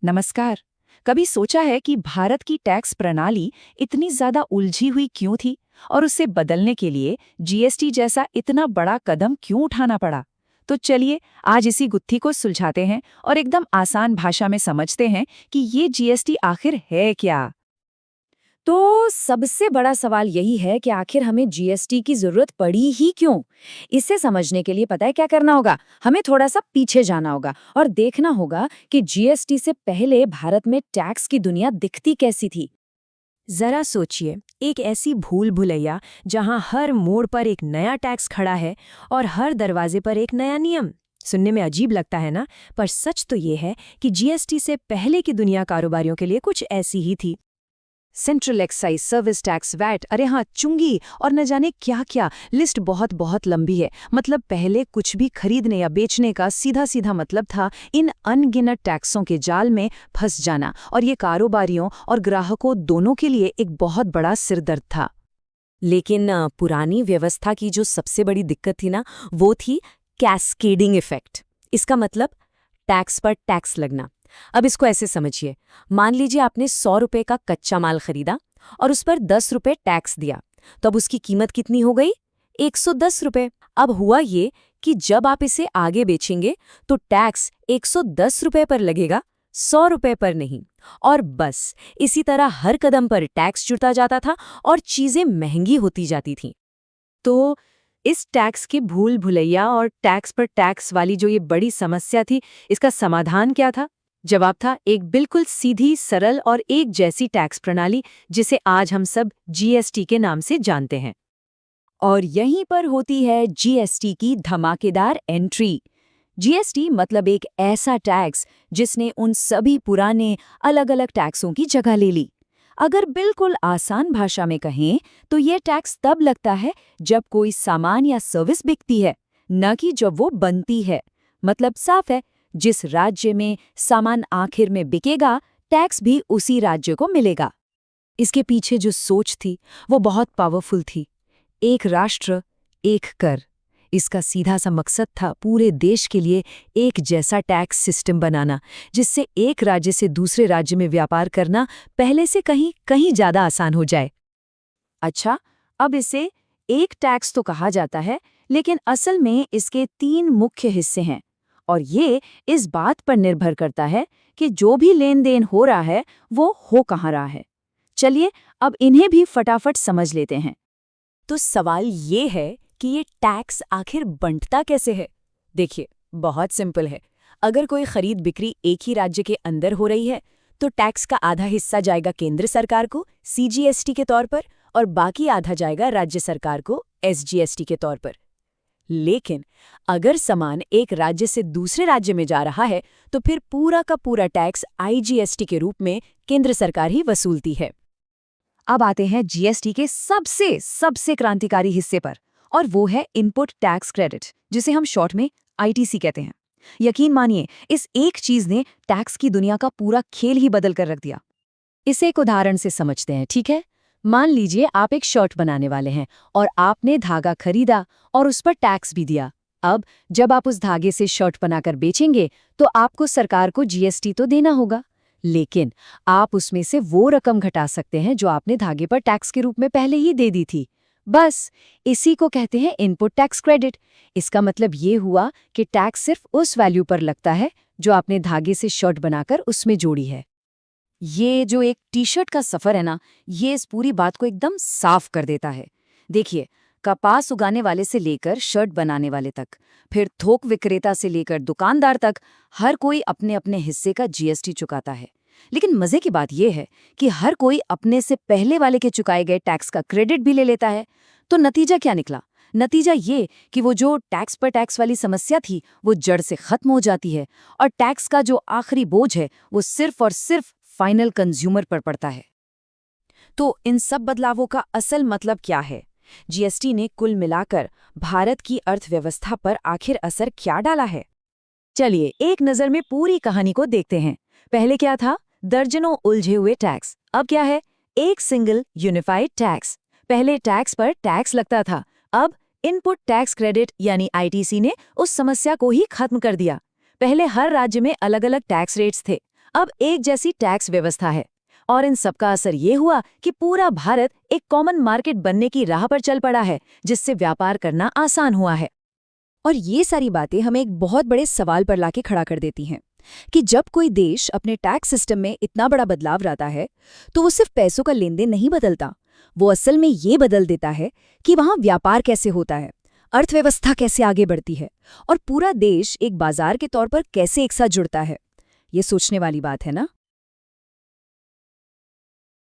नमस्कार। कभी सोचा है कि भारत की टैक्स प्रणाली इतनी ज्यादा उलझी हुई क्यों थी और उसे बदलने के लिए जीएसटी जैसा इतना बड़ा कदम क्यों उठाना पड़ा? तो चलिए आज इसी गुत्थी को सुलझाते हैं और एकदम आसान भाषा में समझते हैं कि ये जीएसटी आखिर है क्या। तो सबसे बड़ा सवाल यही है कि आखिर हमें जीएसटी की जरूरत पड़ी ही क्यों? इसे समझने के लिए पता है क्या करना होगा? हमें थोड़ा सा पीछे जाना होगा और देखना होगा कि जीएसटी से पहले भारत में टैक्स की दुनिया दिखती कैसी थी। जरा सोचिए, एक ऐसी भूल भुलैया जहां हर मोड़ पर एक नया टैक्स खड़ा है और हर दरवाजे पर एक नया नियम। सुनने में अजीब लगता है ना, पर सच तो ये है कि जीएसटी से पहले की दुनिया कारोबारियों के लिए कुछ ऐसी ही थी। Central excise, service tax, VAT, अरे हाँ, चुंगी और न जाने क्या क्या, लिस्ट बहुत बहुत लंबी है। मतलब पहले कुछ भी खरीदने या बेचने का सीधा सीधा मतलब था इन अनगिनत टैक्सों के जाल में फंस जाना, और ये कारोबारियों और ग्राहकों दोनों के लिए एक बहुत बड़ा सिरदर्द था। लेकिन पुरानी व्यवस्था की जो सबसे बड़ी दिक्कत थी ना, वो थी कैस्केडिंग इफेक्ट। इसका मतलब टैक्स पर टैक्स लगना। अब इसको ऐसे समझिए, मान लीजिए आपने 100 रुपए का कच्चा माल खरीदा और उस पर 10 रुपए टैक्स दिया, तो अब उसकी कीमत कितनी हो गई? 110 रुपए। अब हुआ ये कि जब आप इसे आगे बेचेंगे तो टैक्स 110 रुपए पर लगेगा, 100 रुपए पर नहीं। और बस इसी तरह हर कदम पर टैक्स जुड़ता जाता था और चीजें महंगी होती जाती थीं। तो इस टैक्स की भूल भुलैया और टैक्स पर टैक्स वाली जो ये बड़ी समस्या थी, इसका समाधान क्या था? जवाब था एक बिल्कुल सीधी, सरल और एक जैसी टैक्स प्रणाली, जिसे आज हम सब जीएसटी के नाम से जानते हैं। और यहीं पर होती है जीएसटी की धमाकेदार एंट्री। जीएसटी मतलब एक ऐसा टैक्स जिसने उन सभी पुराने अलग अलग टैक्सों की जगह ले ली। अगर बिल्कुल आसान भाषा में कहें तो ये टैक्स तब लगता है जब कोई सामान या सर्विस बिकती है, न कि जब वो बनती है। मतलब साफ है, जिस राज्य में सामान आखिर में बिकेगा, टैक्स भी उसी राज्य को मिलेगा। इसके पीछे जो सोच थी वो बहुत पावरफुल थी। एक राष्ट्र, एक कर। इसका सीधा सा मकसद था पूरे देश के लिए एक जैसा टैक्स सिस्टम बनाना, जिससे एक राज्य से दूसरे राज्य में व्यापार करना पहले से कहीं कहीं ज्यादा आसान हो जाए। अच्छा, अब इसे एक टैक्स तो कहा जाता है, लेकिन असल में इसके 3 मुख्य हिस्से हैं, और ये इस बात पर निर्भर करता है कि जो भी लेन देन हो रहा है वो हो कहाँ रहा है। चलिए अब इन्हें भी फटाफट समझ लेते हैं। तो सवाल ये है कि ये टैक्स आखिर बंटता कैसे है? देखिए, बहुत सिंपल है। अगर कोई खरीद बिक्री एक ही राज्य के अंदर हो रही है, तो टैक्स का आधा हिस्सा जाएगा केंद्र सरकार को सीजीएसटी के तौर पर और बाकी आधा जाएगा राज्य सरकार को एसजीएसटी के तौर पर। लेकिन अगर सामान एक राज्य से दूसरे राज्य में जा रहा है, तो फिर पूरा का पूरा टैक्स आईजीएसटी के रूप में केंद्र सरकार ही वसूलती है। अब आते हैं जीएसटी के सबसे सबसे क्रांतिकारी हिस्से पर, और वो है इनपुट टैक्स क्रेडिट, जिसे हम शॉर्ट में आईटीसी कहते हैं। यकीन मानिए, इस एक चीज ने टैक्स की दुनिया का पूरा खेल ही बदल कर रख दिया। इसे एक उदाहरण से समझते हैं, ठीक है? मान लीजिए आप एक शर्ट बनाने वाले हैं और आपने धागा खरीदा और उस पर टैक्स भी दिया। अब जब आप उस धागे से शर्ट बनाकर बेचेंगे तो आपको सरकार को जीएसटी तो देना होगा, लेकिन आप उसमें से वो रकम घटा सकते हैं जो आपने धागे पर टैक्स के रूप में पहले ही दे दी थी। बस इसी को कहते हैं इनपुट टैक्स क्रेडिट। इसका मतलब ये हुआ कि टैक्स सिर्फ उस वैल्यू पर लगता है जो आपने धागे से शर्ट बनाकर उसमें जोड़ी है। ये जो एक टी शर्ट का सफर है ना, ये इस पूरी बात को एकदम साफ कर देता है। देखिए, कपास उगाने वाले से लेकर शर्ट बनाने वाले तक, फिर थोक विक्रेता से लेकर दुकानदार तक, हर कोई अपने अपने हिस्से का जीएसटी चुकाता है। लेकिन मजे की बात यह है कि हर कोई अपने से पहले वाले के चुकाए गए टैक्स का क्रेडिट भी ले लेता है। तो नतीजा क्या निकला? नतीजा ये कि वो जो टैक्स पर टैक्स वाली समस्या थी वो जड़ से खत्म हो जाती है, और टैक्स का जो आखिरी बोझ है वो सिर्फ और सिर्फ फाइनल कंज्यूमर पर पड़ता है। तो इन सब बदलावों का असल मतलब क्या है? जीएसटी ने कुल मिलाकर भारत की अर्थव्यवस्था पर आखिर असर क्या डाला है? चलिए एक नजर में पूरी कहानी को देखते हैं। पहले क्या था? दर्जनों उलझे हुए टैक्स। अब क्या है? एक सिंगल यूनिफाइड टैक्स। पहले टैक्स पर टैक्स लगता था, अब इनपुट टैक्स क्रेडिट यानी आईटीसी ने उस समस्या को ही खत्म कर दिया। पहले हर राज्य में अलग अलग टैक्स रेट्स थे, अब एक जैसी टैक्स व्यवस्था है और इन सबका असर ये हुआ कि पूरा भारत एक कॉमन मार्केट बनने की राह पर चल पड़ा है, जिससे व्यापार करना आसान हुआ है। और ये सारी बातें हमें एक बहुत बड़े सवाल पर लाके खड़ा कर देती हैं कि जब कोई देश अपने टैक्स सिस्टम में इतना बड़ा बदलाव लाता है तो वो सिर्फ पैसों का लेन देन नहीं बदलता, वो असल में ये बदल देता है कि वहाँ व्यापार कैसे होता है, अर्थव्यवस्था कैसे आगे बढ़ती है और पूरा देश एक बाजार के तौर पर कैसे एक साथ जुड़ता है। ये सोचने वाली बात है ना।